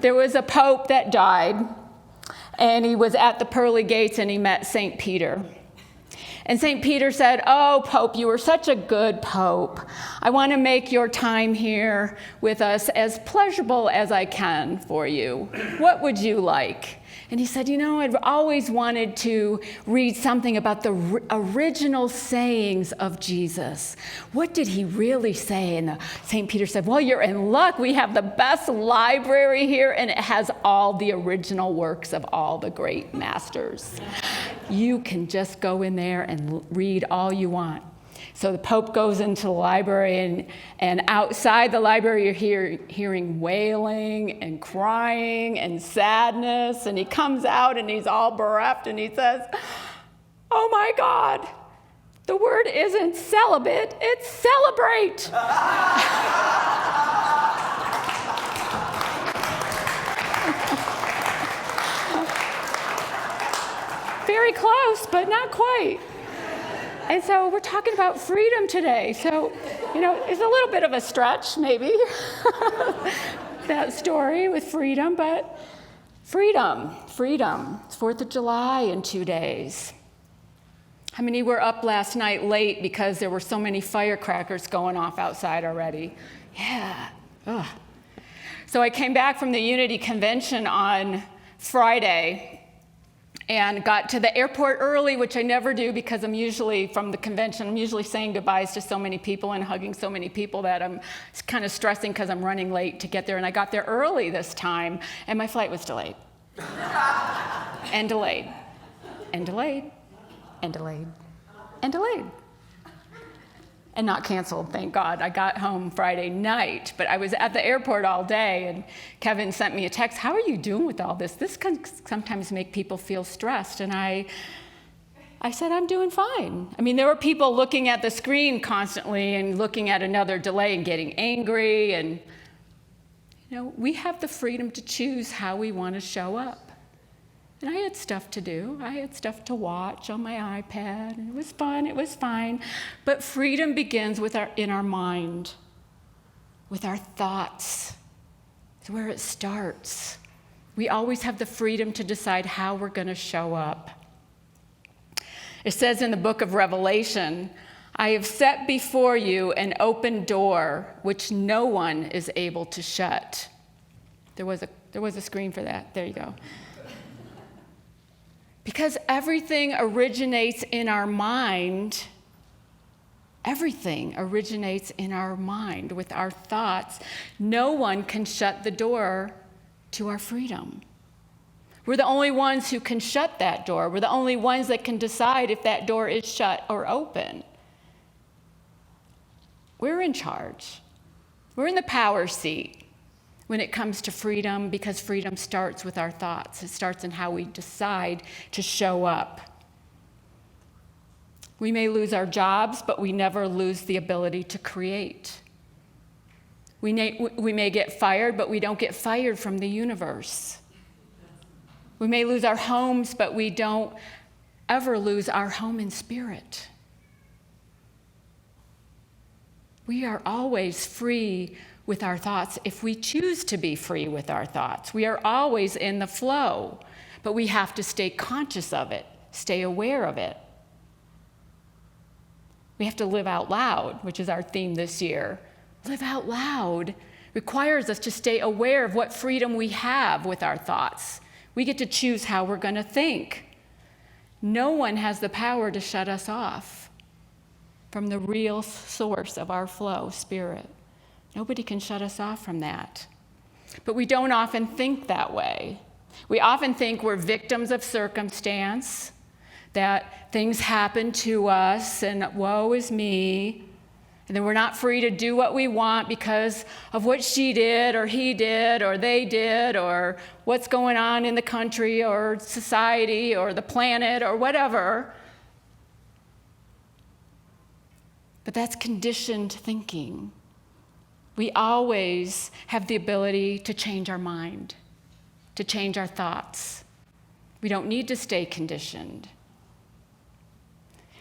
there was a pope that died, and he was at the pearly gates, and he met St. Peter. And St. Peter said, "Oh, Pope, you were such a good Pope. I want to make your time here with us as pleasurable as I can for you. What would you like?" And he said, I've always wanted to read something about the original sayings of Jesus. What did he really say? And St. Peter said, "Well, you're in luck. We have the best library here, and it has all the original works of all the great masters. You can just go in there and read all you want." So the Pope goes into the library, and outside the library you're hearing wailing and crying and sadness, and he comes out and he's all bereft and he says, "Oh my God, the word isn't celibate, it's celebrate." Very close, but not quite. And so we're talking about freedom today. So, it's a little bit of a stretch, maybe, that story with freedom, but freedom. It's 4th of July in 2 days. How many were up last night late because there were so many firecrackers going off outside already? Yeah. Ugh. So I came back from the Unity Convention on Friday, and got to the airport early, which I never do because I'm usually saying goodbyes to so many people and hugging so many people that I'm kind of stressing because I'm running late to get there. And I got there early this time, and my flight was delayed. And delayed. And delayed. And delayed. And delayed. And not canceled, thank God. I got home Friday night, but I was at the airport all day, and Kevin sent me a text, "How are you doing with all this? This can sometimes make people feel stressed." And I said, "I'm doing fine." I mean, there were people looking at the screen constantly and looking at another delay and getting angry, and we have the freedom to choose how we want to show up. And I had stuff to do. I had stuff to watch on my iPad, and it was fun, it was fine. But freedom begins in our mind, with our thoughts. It's where it starts. We always have the freedom to decide how we're going to show up. It says in the book of Revelation, "I have set before you an open door which no one is able to shut." There was a screen for that. There you go. Because everything originates in our mind. Everything originates in our mind with our thoughts. No one can shut the door to our freedom. We're the only ones who can shut that door. We're the only ones that can decide if that door is shut or open. We're in charge. We're in the power seat when it comes to freedom, because freedom starts with our thoughts. It starts in how we decide to show up. We may lose our jobs, but we never lose the ability to create. We may get fired, but we don't get fired from the universe. We may lose our homes, but we don't ever lose our home in spirit. We are always free with our thoughts if we choose to be free with our thoughts. We are always in the flow, but we have to stay conscious of it, stay aware of it. We have to live out loud, which is our theme this year. Live out loud requires us to stay aware of what freedom we have with our thoughts. We get to choose how we're going to think. No one has the power to shut us off from the real source of our flow, spirit. Nobody can shut us off from that. But we don't often think that way. We often think we're victims of circumstance, that things happen to us and woe is me, and then we're not free to do what we want because of what she did or he did or they did or what's going on in the country or society or the planet or whatever. But that's conditioned thinking. We always have the ability to change our mind, to change our thoughts. We don't need to stay conditioned.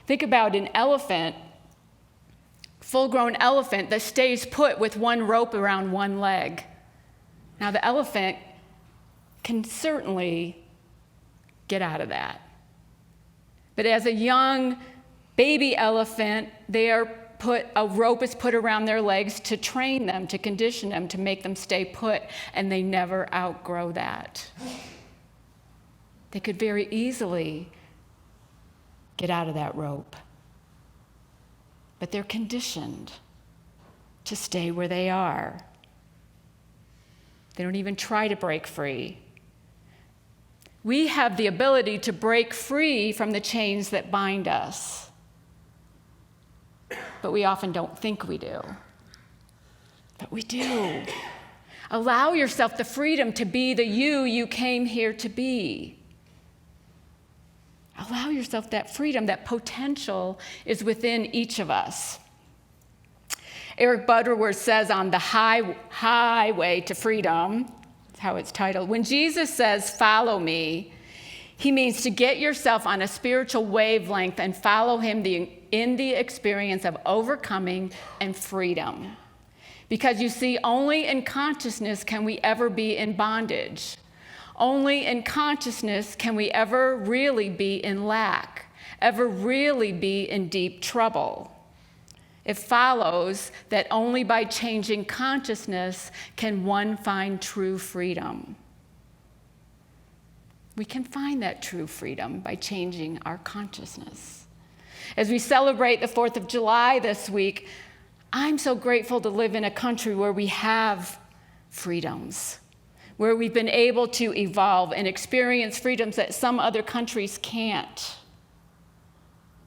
Think about an elephant, full-grown elephant that stays put with one rope around one leg. Now the elephant can certainly get out of that. But as a young baby elephant, a rope is put around their legs to train them, to condition them, to make them stay put, and they never outgrow that. They could very easily get out of that rope. But they're conditioned to stay where they are. They don't even try to break free. We have the ability to break free from the chains that bind us, but we often don't think we do. But we do. Allow yourself the freedom to be the you came here to be. Allow yourself that freedom, that potential is within each of us. Eric Butterworth says on The Highway to Freedom, that's how it's titled, when Jesus says, "Follow me," he means to get yourself on a spiritual wavelength and follow him in the experience of overcoming and freedom. Because you see, only in consciousness can we ever be in bondage. Only in consciousness can we ever really be in lack, ever really be in deep trouble. It follows that only by changing consciousness can one find true freedom. We can find that true freedom by changing our consciousness. As we celebrate the 4th of July this week, I'm so grateful to live in a country where we have freedoms, where we've been able to evolve and experience freedoms that some other countries can't.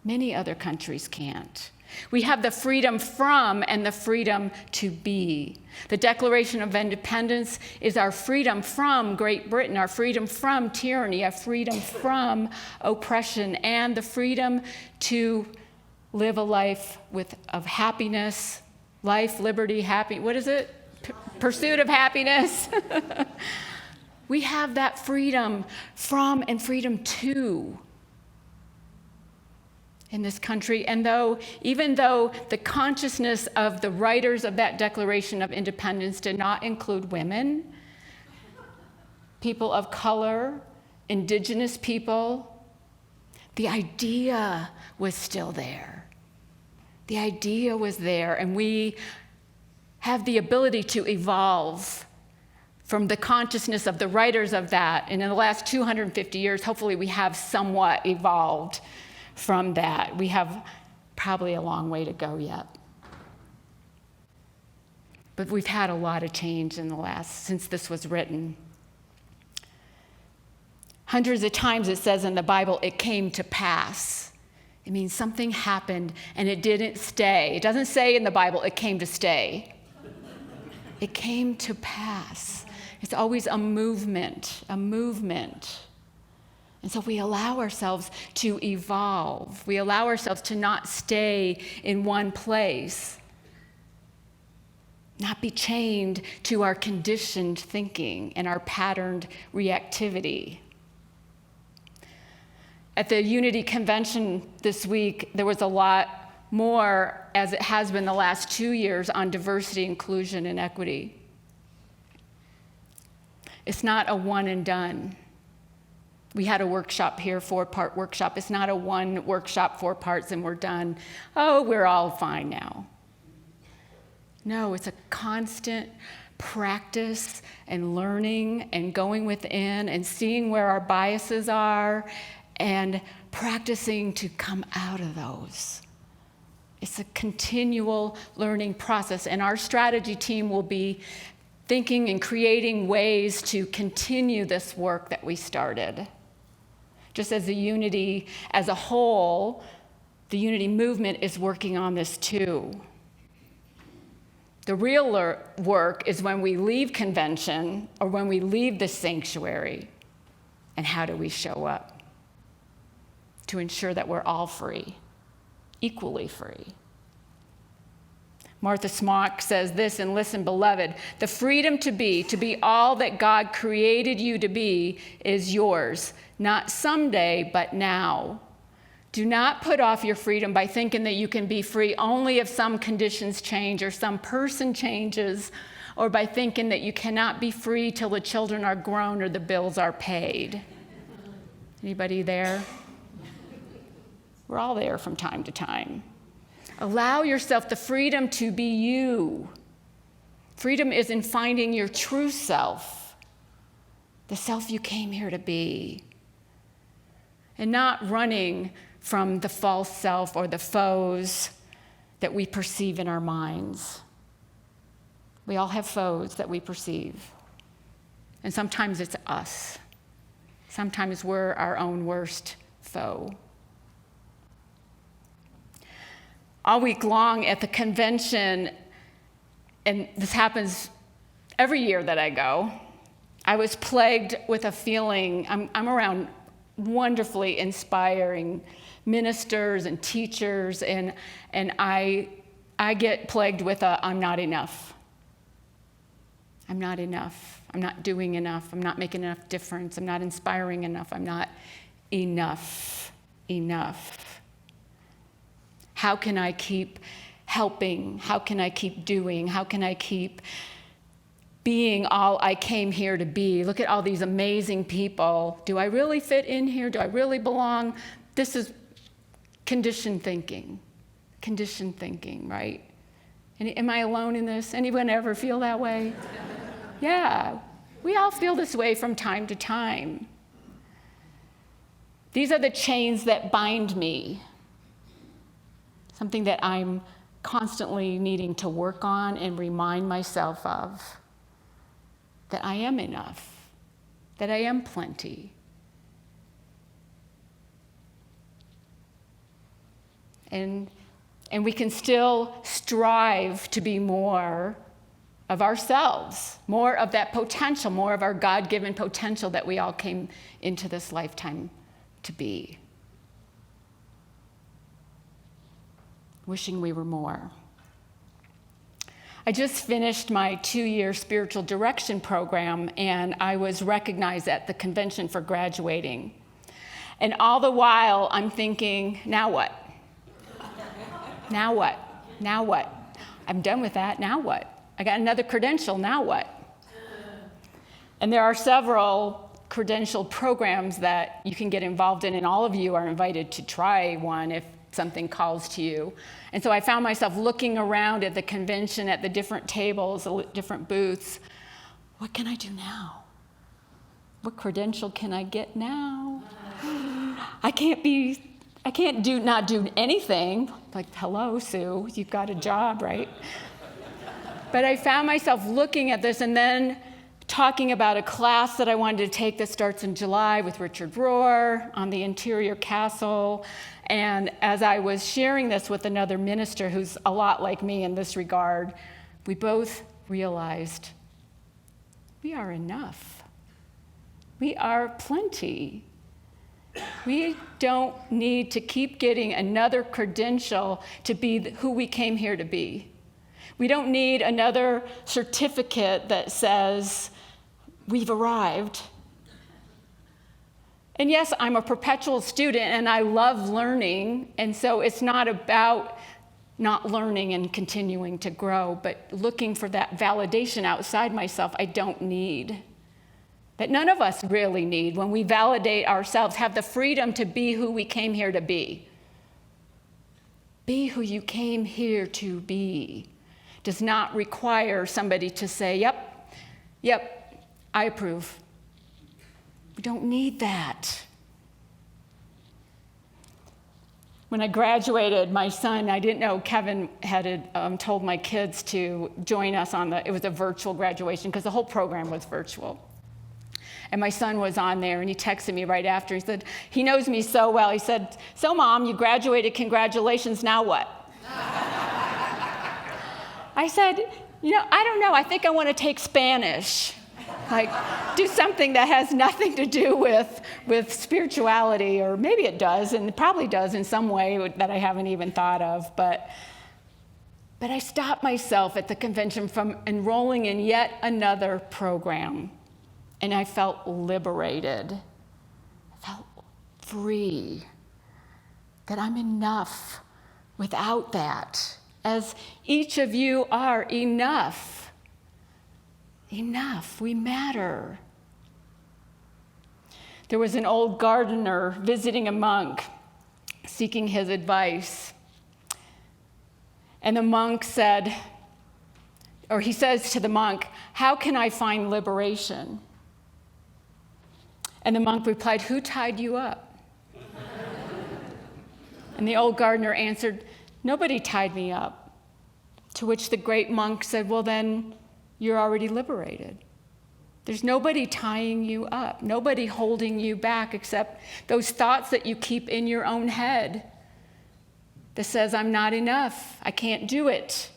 Many other countries can't. We have the freedom from and the freedom to be. The Declaration of Independence is our freedom from Great Britain, our freedom from tyranny, our freedom from oppression, and the freedom to live a life of happiness, life, liberty, pursuit of happiness. We have that freedom from and freedom to in this country. And even though the consciousness of the writers of that Declaration of Independence did not include women, people of color, indigenous people, the idea was still there. The idea was there, and we have the ability to evolve from the consciousness of the writers of that. And in the last 250 years, hopefully we have somewhat evolved from that. We have probably a long way to go yet. But we've had a lot of change since this was written. Hundreds of times it says in the Bible, it came to pass. It means something happened and it didn't stay. It doesn't say in the Bible, it came to stay. It came to pass. It's always a movement. And so we allow ourselves to evolve. We allow ourselves to not stay in one place, not be chained to our conditioned thinking and our patterned reactivity. At the Unity Convention this week, there was a lot more, as it has been the last 2 years, on diversity, inclusion, and equity. It's not a one and done. We had a workshop here, 4-part workshop. It's not a one workshop, 4 parts, and we're done. Oh, we're all fine now. No, it's a constant practice and learning and going within and seeing where our biases are and practicing to come out of those. It's a continual learning process, and our strategy team will be thinking and creating ways to continue this work that we started. Just as the Unity as a whole, the Unity movement is working on this too. The real work is when we leave convention or when we leave the sanctuary, and how do we show up to ensure that we're all free, equally free. Martha Smock says this, and listen, beloved, the freedom to be all that God created you to be is yours, not someday, but now. Do not put off your freedom by thinking that you can be free only if some conditions change or some person changes or by thinking that you cannot be free till the children are grown or the bills are paid. Anybody there? We're all there from time to time. Allow yourself the freedom to be you. Freedom is in finding your true self, the self you came here to be, and not running from the false self or the foes that we perceive in our minds. We all have foes that we perceive. And sometimes it's us. Sometimes we're our own worst foe. All week long at the convention, and this happens every year that I go, I was plagued with a feeling. I'm around wonderfully inspiring ministers and teachers, and I get plagued with I'm not enough. I'm not enough. I'm not doing enough. I'm not making enough difference. I'm not inspiring enough. I'm not enough. How can I keep helping? How can I keep doing? How can I keep being all I came here to be? Look at all these amazing people. Do I really fit in here? Do I really belong? This is conditioned thinking, right? And am I alone in this? Anyone ever feel that way? Yeah, we all feel this way from time to time. These are the chains that bind me, something that I'm constantly needing to work on and remind myself of, that I am enough, that I am plenty. And we can still strive to be more of ourselves, more of that potential, more of our God-given potential that we all came into this lifetime to be. Wishing we were more. I just finished my 2-year spiritual direction program, and I was recognized at the convention for graduating. And all the while, I'm thinking, now what? Now what? Now what? I'm done with that, now what? I got another credential, now what? And there are several credential programs that you can get involved in, and all of you are invited to try one if something calls to you. And so I found myself looking around at the convention, at the different tables, the different booths. What can I do now? What credential can I get now? I can't not do anything. Like, hello, Sue, you've got a job, right? But I found myself looking at this and then talking about a class that I wanted to take that starts in July with Richard Rohr on the interior castle. And as I was sharing this with another minister who's a lot like me in this regard, we both realized we are enough. We are plenty. We don't need to keep getting another credential to be who we came here to be. We don't need another certificate that says we've arrived. And yes, I'm a perpetual student and I love learning, and so it's not about not learning and continuing to grow, but looking for that validation outside myself I don't need. That none of us really need when we validate ourselves, have the freedom to be who we came here to be. Be who you came here to be. Does not require somebody to say, yep, I approve. We don't need that. When I graduated, my son, I didn't know Kevin had told my kids to join us it was a virtual graduation because the whole program was virtual. And my son was on there, and he texted me right after. He said, he knows me so well. He said, so Mom, you graduated, congratulations, now what? I said, I don't know. I think I want to take Spanish. Like, do something that has nothing to do with spirituality, or maybe it does, and it probably does in some way that I haven't even thought of. But I stopped myself at the convention from enrolling in yet another program, and I felt liberated. I felt free, that I'm enough without that, as each of you are enough. enough. We matter. There was an old gardener visiting a monk, seeking his advice. And the monk said, or he says to the monk, "How can I find liberation?" And the monk replied, "Who tied you up?" And the old gardener answered, "Nobody tied me up." To which the great monk said, "Well, then you're already liberated. There's nobody tying you up, nobody holding you back except those thoughts that you keep in your own head that says, I'm not enough, I can't do it."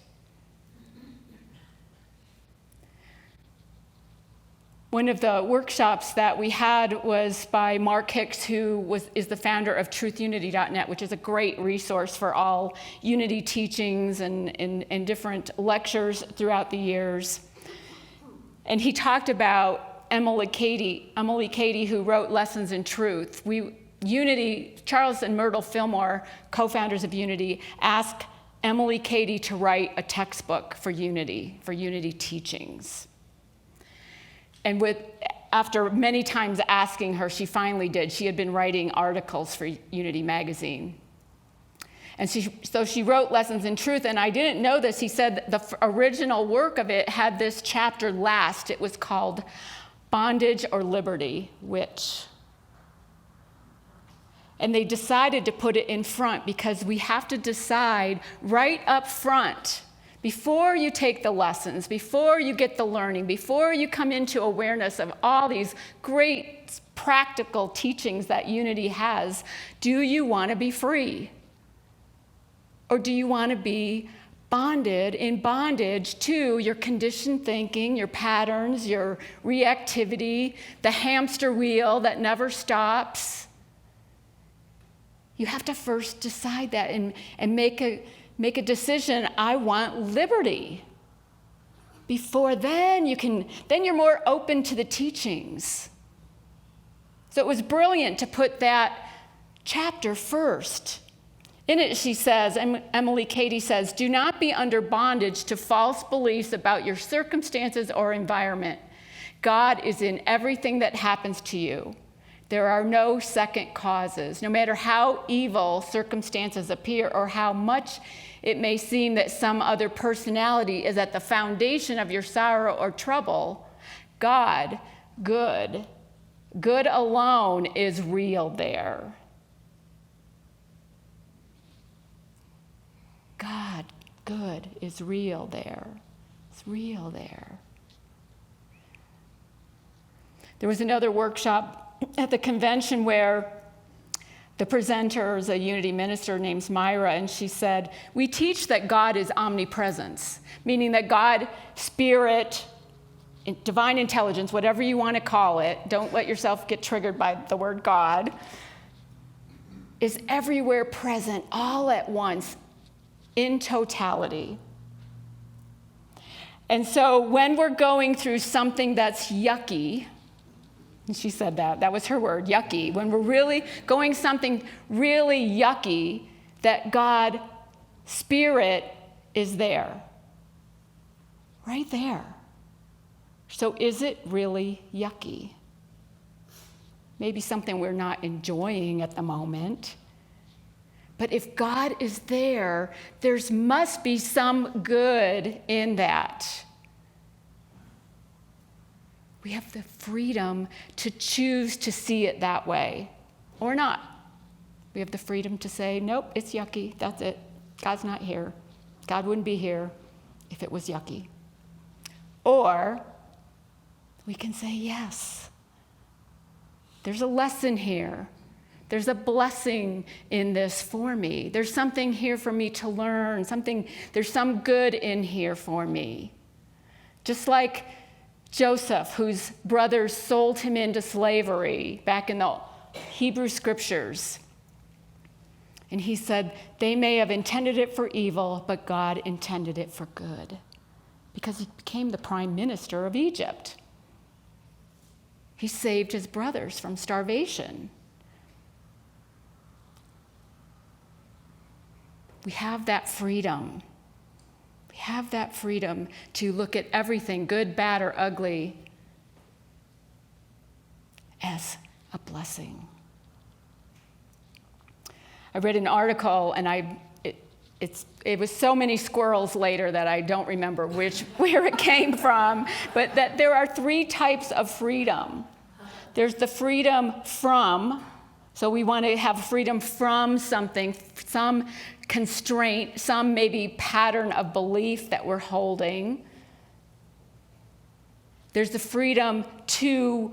One of the workshops that we had was by Mark Hicks, who is the founder of TruthUnity.net, which is a great resource for all Unity teachings and different lectures throughout the years. And he talked about Emily Cady, who wrote Lessons in Truth. Charles and Myrtle Fillmore, co-founders of Unity, asked Emily Cady to write a textbook for Unity teachings. And after many times asking her, she finally did. She had been writing articles for Unity magazine. And so she wrote Lessons in Truth, and I didn't know this. He said the original work of it had this chapter last. It was called Bondage or Liberty, Which? And they decided to put it in front because we have to decide right up front, before you take the lessons, before you get the learning, before you come into awareness of all these great practical teachings that Unity has, do you want to be free? Or do you want to be in bondage to your conditioned thinking, your patterns, your reactivity, the hamster wheel that never stops? You have to first decide that and make a decision. I want liberty. Before then, you're more open to the teachings. So it was brilliant to put that chapter first. In it, she says, Emily Cady says, "Do not be under bondage to false beliefs about your circumstances or environment. God is in everything that happens to you. There are no second causes. No matter how evil circumstances appear or how much it may seem that some other personality is at the foundation of your sorrow or trouble, God, good alone is real there." God, good is real there. It's real there. There was another workshop at the convention where the presenter is a Unity minister named Myra, and she said, "We teach that God is omnipresence," meaning that God, spirit, divine intelligence, whatever you want to call it, don't let yourself get triggered by the word God, is everywhere present all at once, in totality. And so when we're going through something that's yucky, and she said that was her word, yucky, when we're really going something really yucky, that God, spirit, is there. Right there. So is it really yucky? Maybe something we're not enjoying at the moment. But if God is there, there must be some good in that. We have the freedom to choose to see it that way or not. We have the freedom to say, nope, it's yucky, that's it. God's not here. God wouldn't be here if it was yucky. Or we can say, yes, there's a lesson here. There's a blessing in this for me. There's something here for me to learn. There's some good in here for me. Just like Joseph, whose brothers sold him into slavery back in the Hebrew scriptures. And he said, they may have intended it for evil, but God intended it for good. Because he became the prime minister of Egypt. He saved his brothers from starvation. We have that freedom. We We have that freedom to look at everything, good, bad, or ugly, as a blessing. I read an article, and it was so many squirrels later that I don't remember where it came from, but that there are 3 types of freedom. There's the freedom from, so we want to have freedom from something, some constraint, some maybe pattern of belief that we're holding. There's the freedom to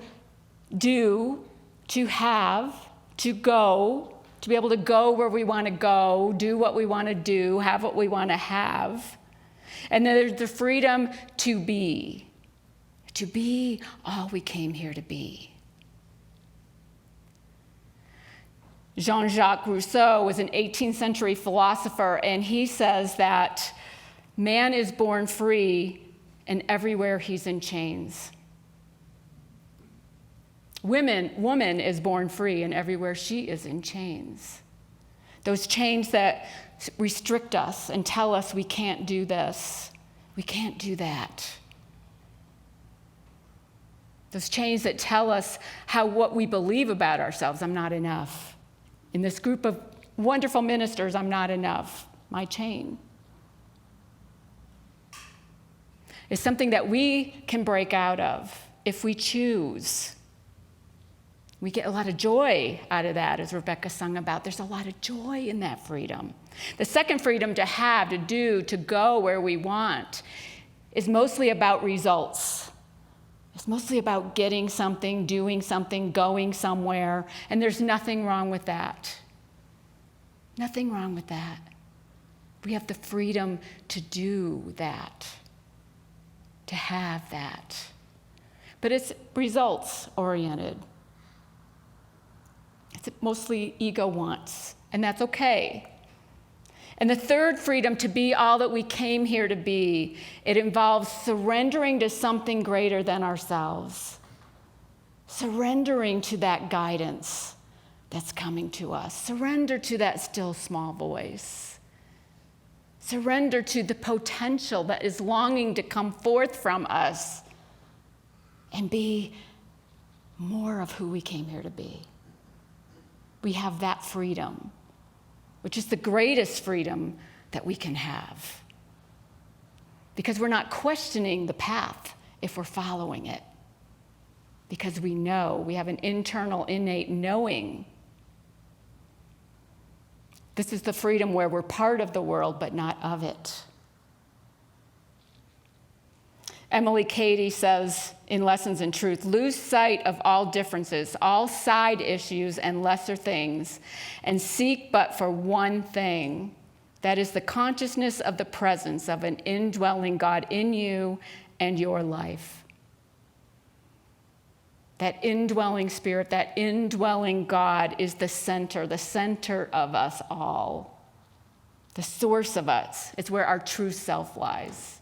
do, to have, to go, to be able to go where we want to go, do what we want to do, have what we want to have. And then there's the freedom to be all we came here to be. Jean-Jacques Rousseau was an 18th century philosopher, and he says that man is born free, and everywhere he's in chains. Woman is born free, and everywhere she is in chains. Those chains that restrict us and tell us we can't do this, we can't do that. Those chains that tell us what we believe about ourselves. I'm not enough. In this group of wonderful ministers, I'm not enough. My chain is something that we can break out of if we choose. We get a lot of joy out of that, as Rebecca sung about. There's a lot of joy in that freedom. The second freedom, to have, to do, to go where we want, is mostly about results. It's mostly about getting something, doing something, going somewhere, and there's nothing wrong with that. Nothing wrong with that. We have the freedom to do that, to have that. But it's results-oriented. It's mostly ego wants, and that's okay. And the third freedom, to be all that we came here to be, it involves surrendering to something greater than ourselves. Surrendering to that guidance that's coming to us. Surrender to that still small voice. Surrender to the potential that is longing to come forth from us and be more of who we came here to be. We have that freedom, which is the greatest freedom that we can have. Because we're not questioning the path if we're following it. Because we know, we have an internal, innate knowing. This is the freedom where we're part of the world, but not of it. Emily Cady says in Lessons in Truth, lose sight of all differences, all side issues and lesser things, and seek but for one thing, that is the consciousness of the presence of an indwelling God in you and your life. That indwelling spirit, that indwelling God is the center of us all, the source of us. It's where our true self lies.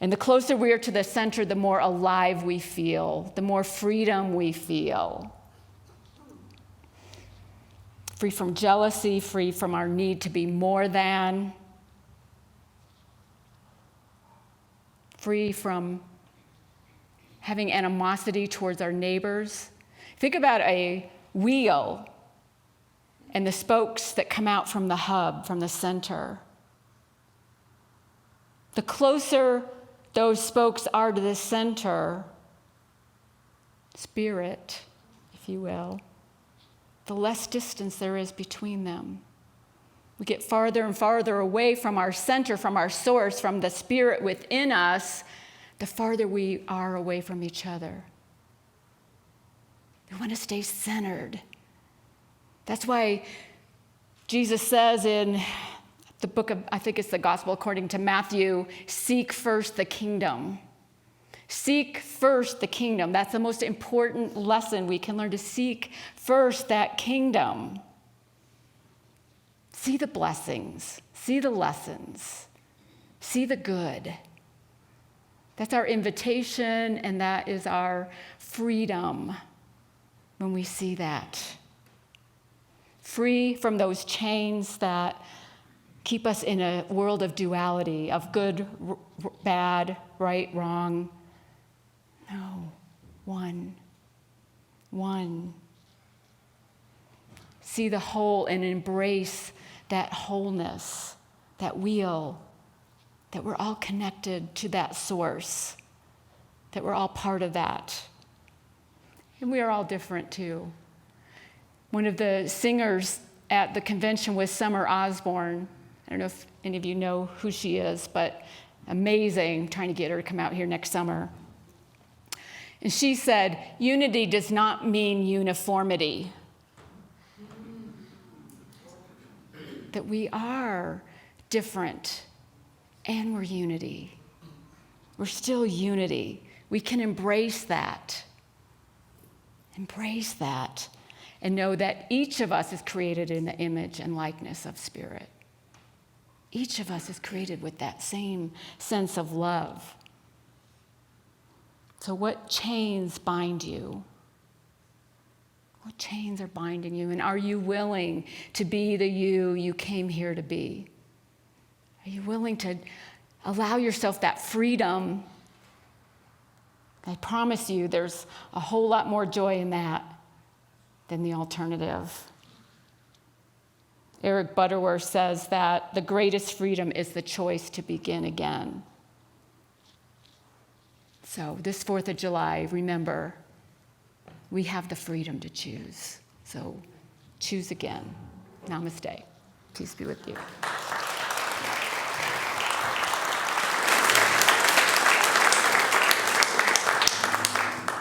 And the closer we are to the center, the more alive we feel, the more freedom we feel. Free from jealousy, free from our need to be more than, free from having animosity towards our neighbors. Think about a wheel and the spokes that come out from the hub, from the center. The closer those spokes are to the center, spirit, if you will, the less distance there is between them. We get farther and farther away from our center, from our source, from the spirit within us, the farther we are away from each other. We want to stay centered. That's why Jesus says in the book of, I think it's the Gospel according to Matthew, seek first the kingdom. Seek first the kingdom. That's the most important lesson we can learn, to seek first that kingdom. See the blessings, see the lessons, see the good. That's our invitation, and that is our freedom when we see that. Free from those chains that keep us in a world of duality, of good, bad, right, wrong. No, one. See the whole and embrace that wholeness, that wheel, that we're all connected to that source, that we're all part of that. And we are all different too. One of the singers at the convention was Summer Osborne. I don't know if any of you know who she is, but amazing. I'm trying to get her to come out here next summer. And she said, unity does not mean uniformity. That we are different and we're unity. We're still unity. We can embrace that. Embrace that. And know that each of us is created in the image and likeness of Spirit. Each of us is created with that same sense of love. So what chains bind you? What chains are binding you? And are you willing to be the you came here to be? Are you willing to allow yourself that freedom? I promise you there's a whole lot more joy in that than the alternative. Eric Butterworth says that the greatest freedom is the choice to begin again. So this 4th of July, remember, we have the freedom to choose. So choose again. Namaste. Peace be with you.